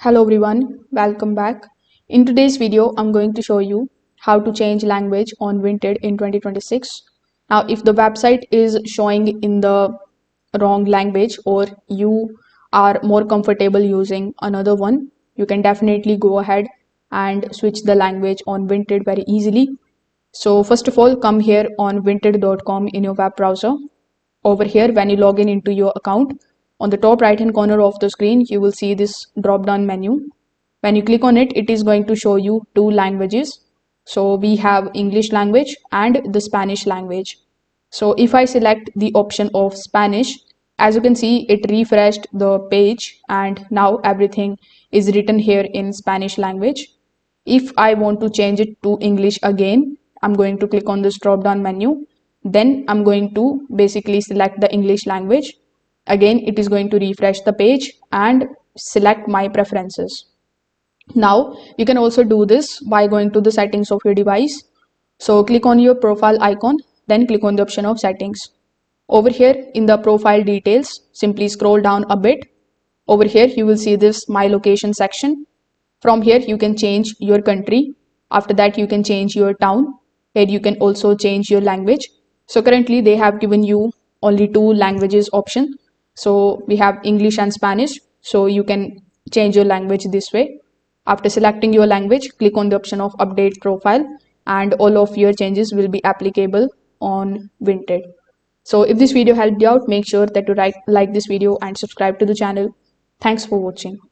Hello everyone, welcome back. In today's video, I'm going to show you how to change language on Vinted in 2026. Now, if the website is showing in the wrong language or you are more comfortable using another one, you can definitely go ahead and switch the language on Vinted very easily. So first of all, come here on vinted.com in your web browser. Over here, when you log in into your account, on the top right hand corner of the screen, you will see this drop down menu. When you click on it, it is going to show you two languages. So we have English language and the Spanish language. So if I select the option of Spanish, as you can see, it refreshed the page and now everything is written here in Spanish language. If I want to change it to English again, I'm going to click on this drop down menu. Then I'm going to basically select the English language. Again, it is going to refresh the page and select my preferences. Now, you can also do this by going to the settings of your device. So click on your profile icon, then click on the option of settings. Over here in the profile details, simply scroll down a bit. Over here, you will see this My Location section. From here, you can change your country. After that, you can change your town. Here, you can also change your language. So currently, they have given you only two languages option. So we have English and Spanish. So you can change your language this way. After selecting your language, click on the option of update profile and all of your changes will be applicable on Vinted. So if this video helped you out, make sure that you like this video and subscribe to the channel. Thanks for watching.